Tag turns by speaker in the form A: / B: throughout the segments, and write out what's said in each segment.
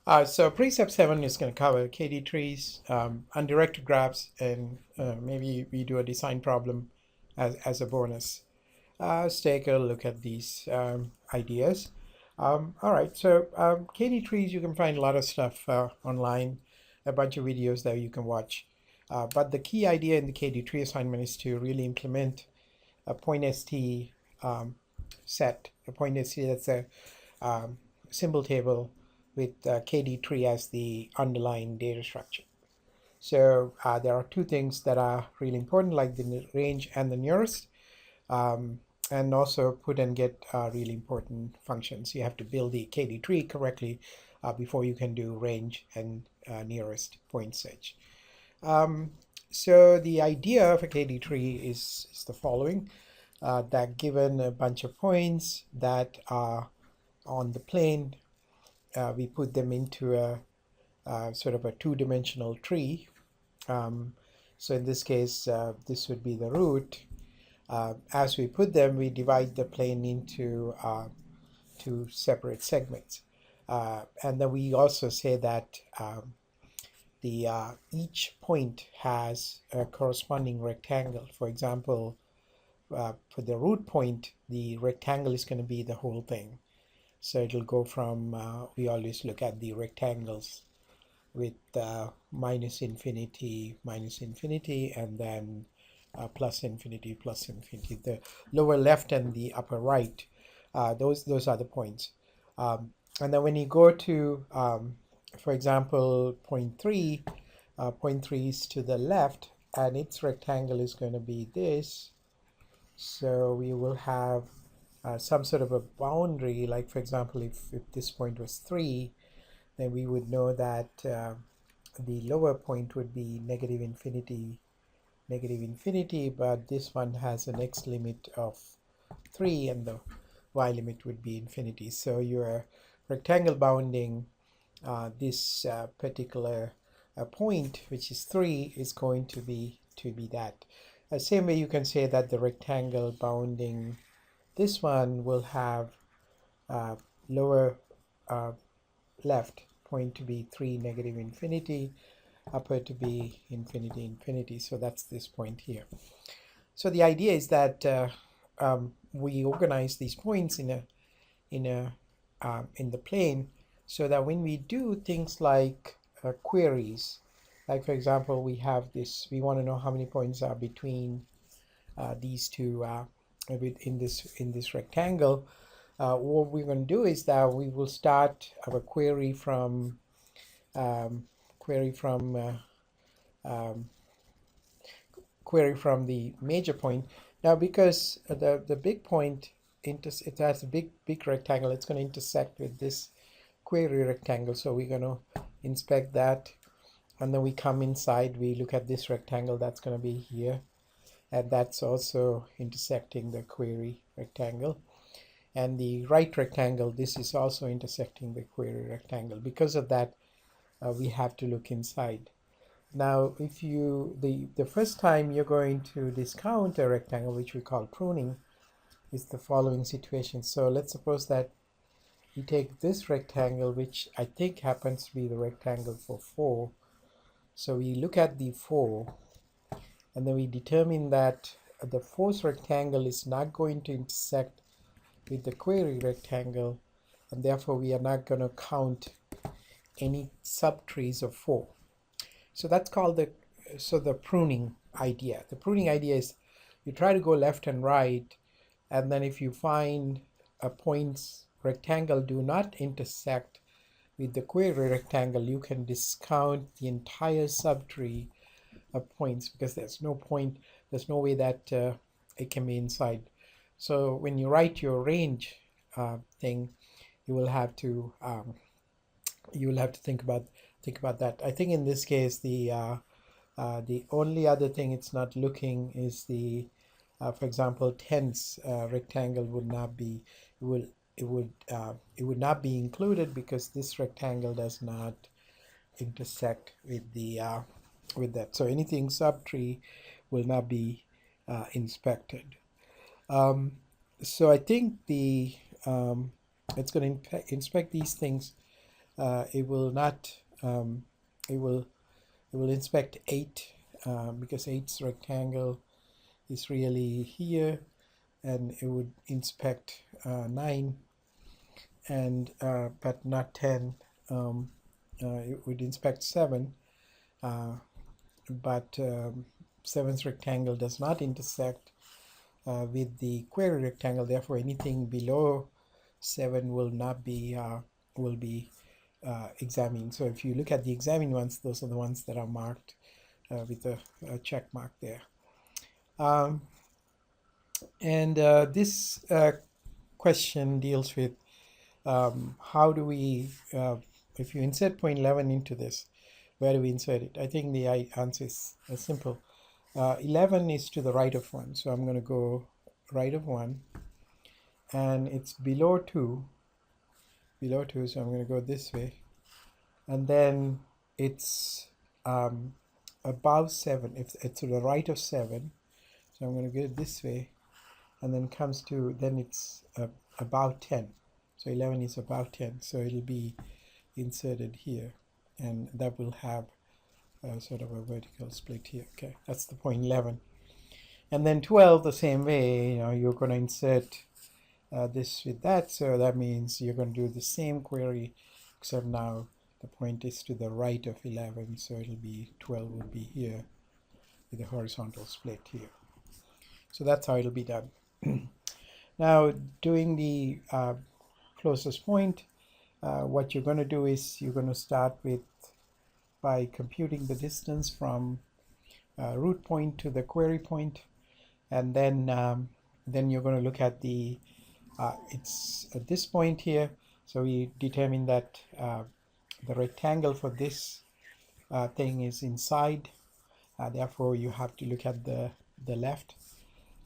A: So precept 7 is going to cover KdTrees, undirected graphs, and maybe we do a design problem as a bonus. Let's take a look at these ideas. All right, so KdTrees, you can find a lot of stuff online, a bunch of videos that you can watch. But the key idea in the KdTree assignment is to really implement a point ST set. A point ST that's a symbol table with KdTree as the underlying data structure. So there are two things that are really important, like the range and the nearest, and also put and get really important functions. You have to build the KdTree correctly before you can do range and nearest point search. So the idea of a KdTree is the following, that given a bunch of points that are on the plane, we put them into a sort of a two-dimensional tree. So in this case, this would be the root. As we put them, we divide the plane into two separate segments. And then we also say that the each point has a corresponding rectangle. For example, for the root point, the rectangle is going to be the whole thing. So it'll go from, we always look at the rectangles with minus infinity, and then plus infinity, plus infinity. The lower left and the upper right, those are the points. And then when you go to, for example, point 3, point 3 is to the left, and its rectangle is going to be this. So we will have some sort of a boundary, like for example, if this point was 3, then we would know that the lower point would be negative infinity, but this one has an x limit of 3 and the y limit would be infinity. So your rectangle bounding this particular point, which is 3, is going to be that. Same way you can say that the rectangle bounding this one will have lower left point to be 3, negative infinity, upper to be infinity, infinity. So that's this point here. So the idea is that we organize these points in the plane, so that when we do things like queries, like for example, we have this, we want to know how many points are between these two in this rectangle. What we're going to do is that we will start our query from um, query from the major point. Now, because the big point it has a big rectangle, it's going to intersect with this query rectangle. So we're going to inspect that, and then we come inside. We look at this rectangle that's going to be here, and that's also intersecting the query rectangle. And the right rectangle, this is also intersecting the query rectangle. Because of that, we have to look inside. Now, if you, the first time you're going to discount a rectangle, which we call pruning, is the following situation. So let's suppose that you take this rectangle, which I think happens to be the rectangle for 4. So we look at the 4, and then we determine that the fourth rectangle is not going to intersect with the query rectangle, and therefore we are not going to count any subtrees of 4. So that's called the pruning idea. The pruning idea is you try to go left and right, and then if you find a point's rectangle do not intersect with the query rectangle, you can discount the entire subtree of points, because there's no way that it can be inside. So when you write your range thing, you will have to think about that. I think in this case, the only other thing it's not looking is the, for example, tens rectangle would not be, it would not be included, because this rectangle does not intersect with the with that. So anything subtree will not be inspected. So I think it's going to inspect these things it will not, it will inspect 8 because 8's rectangle is really here, and it would inspect 9 and but not 10. It would inspect 7, but 7's rectangle does not intersect with the query rectangle. Therefore, anything below 7 will not be examined. So if you look at the examined ones, those are the ones that are marked with a check mark there. And this question deals with how do we, if you insert point 11 into this, where do we insert it? I think the answer is simple. 11 is to the right of 1, so I'm going to go right of 1, and it's below 2, so I'm going to go this way, and then it's above 7, if it's to the right of 7, so I'm going to go this way, and then comes to, then it's about 10, so 11 is about 10, so it'll be inserted here, and that will have sort of a vertical split here. Okay, that's the point 11. And then 12, the same way, you're going to insert this with that, so that means you're going to do the same query, except now the point is to the right of 11, so it'll be 12 will be here with a horizontal split here. So that's how it'll be done. Now, doing the closest point, what you're going to do is you're going to start with by computing the distance from root point to the query point, and then you're going to look at the it's at this point here, so we determine that the rectangle for this thing is inside, therefore you have to look at the left.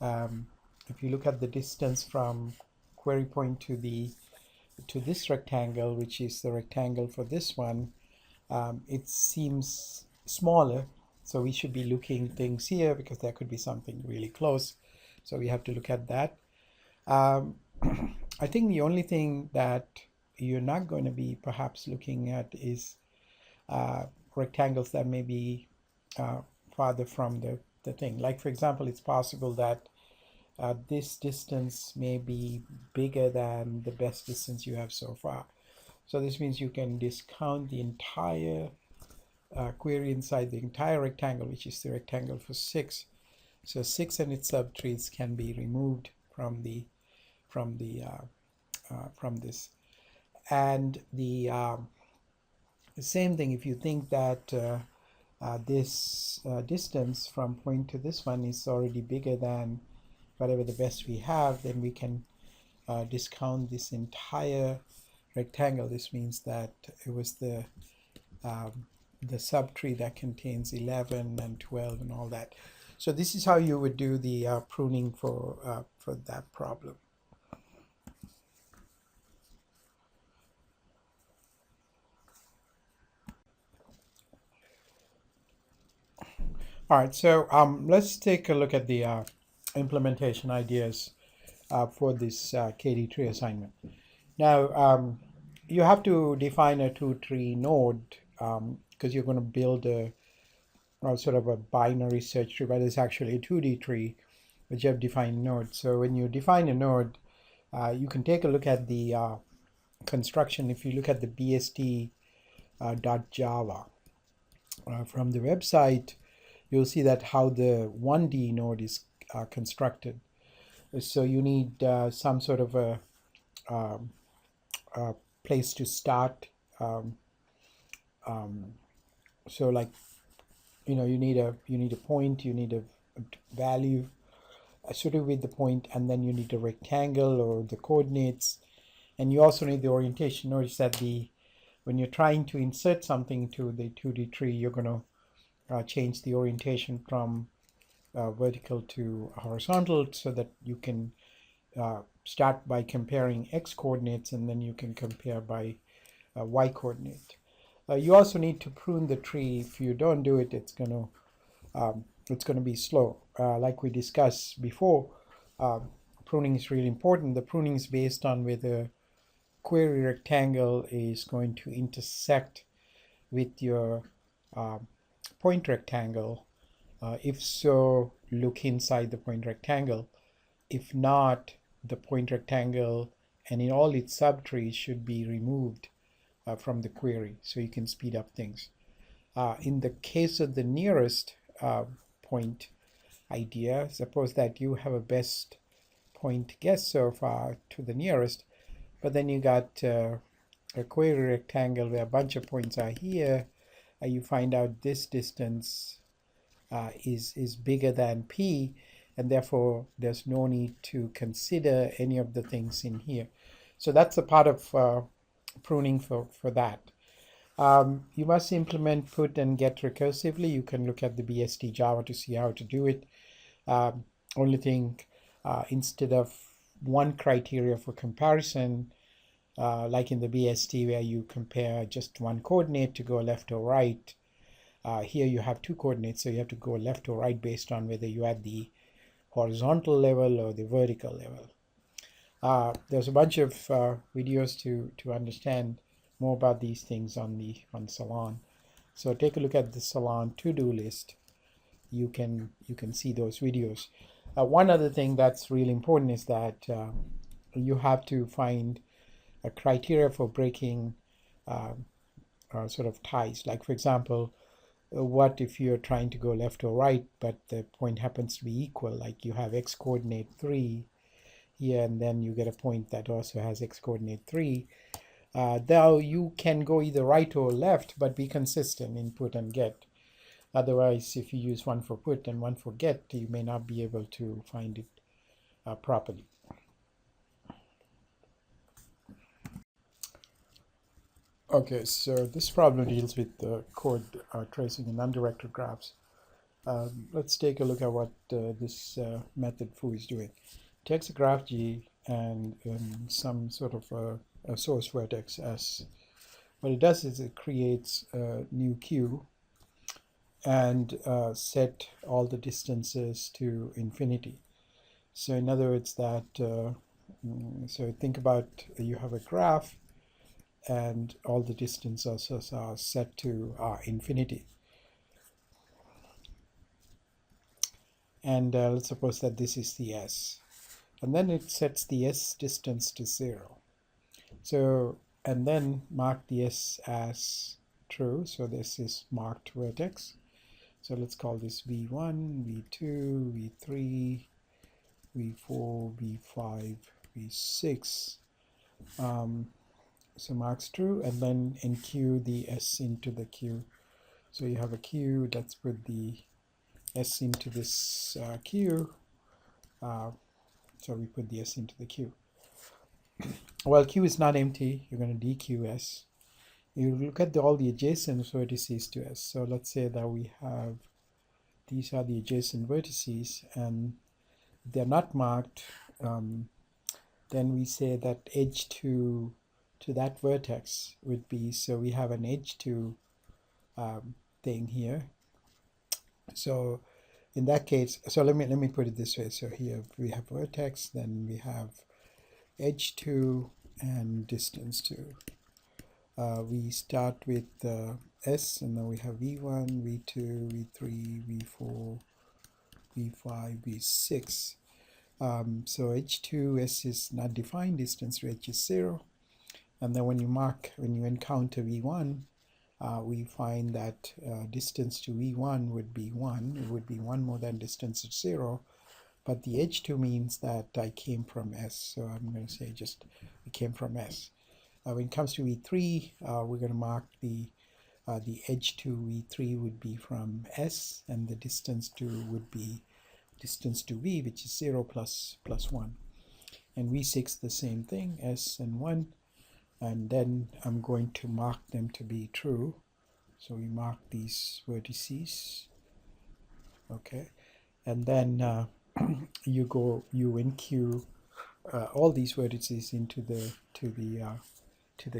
A: If you look at the distance from query point to this rectangle, which is the rectangle for this one, it seems smaller, so we should be looking things here because there could be something really close, so we have to look at that. I think the only thing that you're not going to be perhaps looking at is rectangles that may be farther from the thing. Like, for example, it's possible that this distance may be bigger than the best distance you have so far. So this means you can discount the entire query inside the entire rectangle, which is the rectangle for 6. So 6 and its subtrees can be removed from this. And the same thing, if you think that this distance from point to this one is already bigger than whatever the best we have, then we can discount this entire rectangle. This means that it was the subtree that contains 11 and 12 and all that. So this is how you would do the pruning for that problem. All right, so let's take a look at the implementation ideas for this KdTree assignment. Now, you have to define a two-tree node because you're going to build a sort of a binary search tree, but it's actually a 2D tree, but you have defined nodes. So when you define a node, you can take a look at the construction. If you look at the bst.java from the website, you'll see that how the 1D node is constructed. So you need some sort of a place to start. So like, you need a point, you need a value associated with the point, and then you need a rectangle or the coordinates, and you also need the orientation. Notice that when you're trying to insert something to the 2D tree, you're going to change the orientation from vertical to horizontal, so that you can start by comparing x coordinates, and then you can compare by y coordinate. You also need to prune the tree. If you don't do it, it's going to be slow. Like we discussed before, pruning is really important. The pruning is based on whether query rectangle is going to intersect with your point rectangle? If so, look inside the point rectangle. If not, the point rectangle and in all its subtrees should be removed from the query so you can speed up things. In the case of the nearest point idea, suppose that you have a best point guess so far to the nearest, but then you got a query rectangle where a bunch of points are here, you find out this distance is bigger than p, and therefore there's no need to consider any of the things in here. So that's a part of pruning for that. You must implement put and get recursively. You can look at the BSD Java to see how to do it. Only thing, instead of one criteria for comparison, like in the BSD where you compare just one coordinate to go left or right, here you have two coordinates, so you have to go left or right based on whether you at the horizontal level or the vertical level. There's a bunch of videos to understand more about these things on Salon. So take a look at the Salon to-do list. You can see those videos. One other thing that's really important is that you have to find a criteria for breaking sort of ties. Like for example, what if you're trying to go left or right, but the point happens to be equal, like you have x coordinate 3 here, and then you get a point that also has x coordinate 3. Though you can go either right or left, but be consistent in put and get. Otherwise, if you use one for put and one for get, you may not be able to find it properly. Okay, so this problem deals with code tracing in undirected graphs. Let's take a look at what this method foo is doing. It takes a graph G and some sort of a source vertex S. What it does is it creates a new queue and set all the distances to infinity. So in other words, that so think about you have a graph and all the distances are set to infinity. And let's suppose that this is the S. And then it sets the S distance to 0. So, and then mark the S as true. So this is marked vertex. So let's call this V1, V2, V3, V4, V5, V6. So marks true, and then enqueue the S into the queue. So you have a queue, let's put the S into this queue. So we put the S into the queue. Well, queue is not empty, you're going to dequeue S. You look at all the adjacent vertices to S. So let's say that we have, these are the adjacent vertices, and they're not marked, then we say that edge to that vertex would be, so we have an edge to thing here. So in that case, so let me put it this way. So here we have vertex, then we have edge to and distance to. We start with S, and then we have V1, V2, V3, V4, V5, V6. So H2, S is not defined, distance to H is 0. And then when you encounter V1, we find that distance to V1 would be 1. It would be 1 more than distance at 0. But the H2 means that I came from S. So I'm going to say just I came from S. When it comes to V3, we're going to mark the edge to V3 would be from S, and the distance to would be distance to V, which is 0 plus 1. And V6 the same thing, S and 1. And then I'm going to mark them to be true. So we mark these vertices. Okay. And then you enqueue all these vertices into the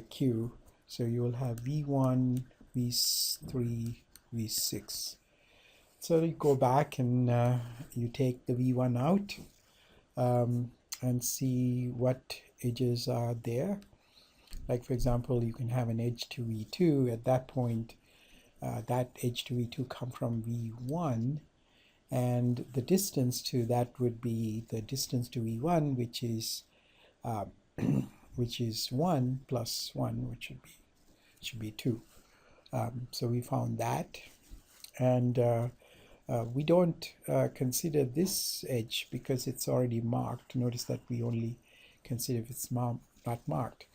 A: queue. So you will have V1, V3, V6. So you go back and you take the V1 out and see what edges are there. Like for example, you can have an edge to V2. At that point, that edge to V2 come from V1, and the distance to that would be the distance to V1, which is which is 1 plus 1, which should be 2. So we found that, and we don't consider this edge because it's already marked. Notice that we only consider if it's not marked.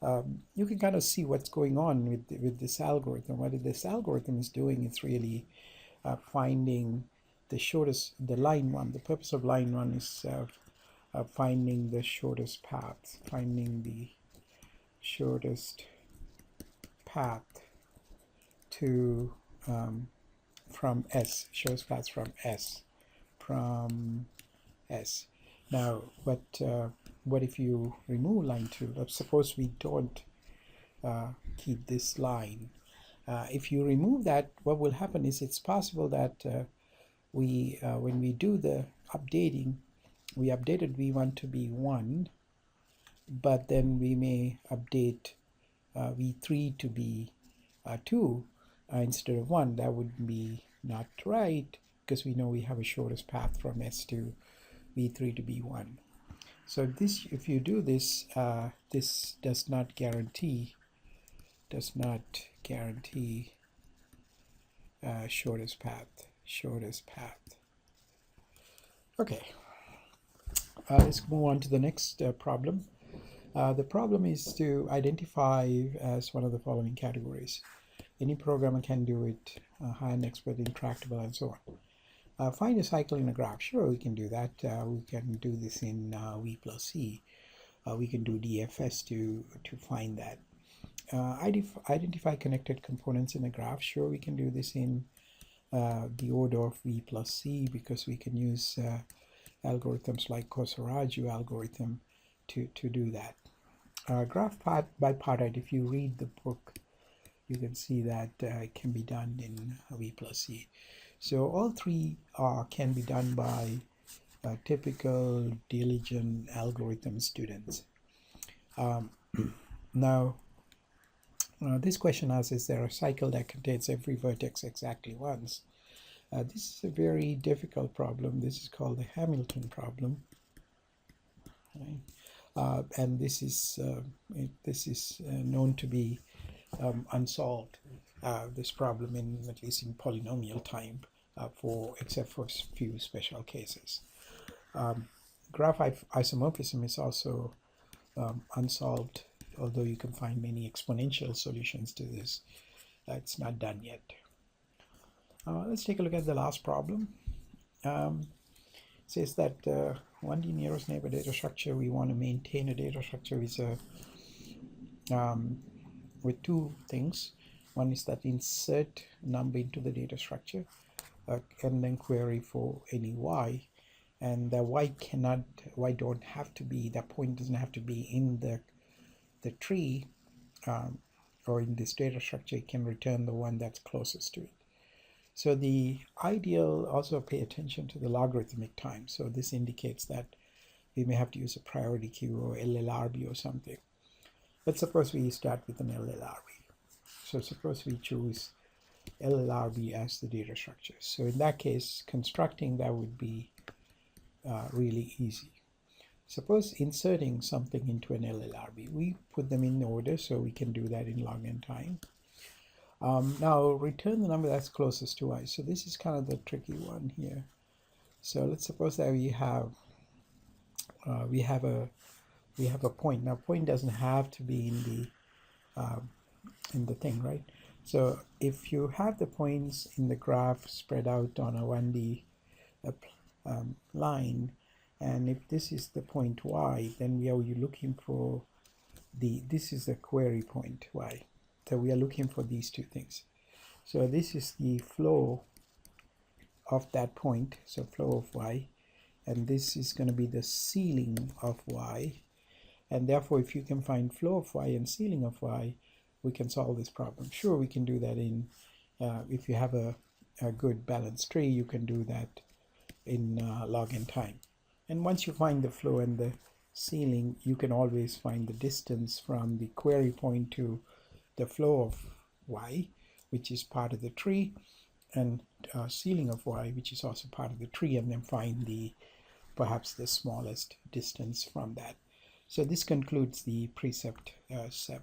A: You can kind of see what's going on with this algorithm. What this algorithm is doing is really finding the line one. The purpose of line one is finding the shortest path, to from S, shortest path from S. Now, what if you remove line 2? Let's suppose we don't keep this line. If you remove that, what will happen is it's possible that when we do the updating, we updated V1 to be 1, but then we may update V3 to be 2 instead of 1. That would be not right, because we know we have a shortest path from S to V3 to be 1. So this, if you do this, this does not guarantee shortest path. Okay, let's move on to the next problem. The problem is to identify as one of the following categories. Any programmer can do it, hire an expert, intractable, and so on. Find a cycle in a graph. Sure, we can do that. We can do this in V plus C. We can do DFS to find that. Identify connected components in a graph. Sure, we can do this in the order of V plus C, because we can use algorithms like Kosoraju algorithm to do that. Graph bipartite, if you read the book, you can see that it can be done in V plus C. So all three can be done by typical diligent algorithm students. Now, this question asks, is there a cycle that contains every vertex exactly once? This is a very difficult problem. This is called the Hamilton problem. Right? And this is known to be unsolved, this problem, at least in polynomial time, except for a few special cases. Graph isomorphism is also unsolved, although you can find many exponential solutions to this. It's not done yet. Let's take a look at the last problem. It says that 1D nearest neighbor data structure, we want to maintain a data structure with two things. One is that insert number into the data structure, and then query for any y, and the y don't have to be, that point doesn't have to be in the tree or in this data structure. It can return the one that's closest to it. So the ideal, also pay attention to the logarithmic time. So this indicates that we may have to use a priority queue or LLRB or something. Let's suppose we start with an LLRB. So suppose we choose LLRB as the data structure. So in that case, constructing that would be really easy. Suppose inserting something into an LLRB. We put them in order, so we can do that in log n time. Now return the number that's closest to I. So this is kind of the tricky one here. So let's suppose that we have a point. Now point doesn't have to be in the thing, right? So if you have the points in the graph spread out on a 1D line, and if this is the point y, then we are looking for this is the query point y. So we are looking for these two things. So this is the flow of that point, so flow of y, and this is going to be the ceiling of y. And therefore, if you can find flow of y and ceiling of y, we can solve this problem. Sure, we can do that in, if you have a good balanced tree, you can do that in log n time. And once you find the flow and the ceiling, you can always find the distance from the query point to the flow of y, which is part of the tree, and ceiling of y, which is also part of the tree, and then find the perhaps the smallest distance from that. So this concludes the precept 7.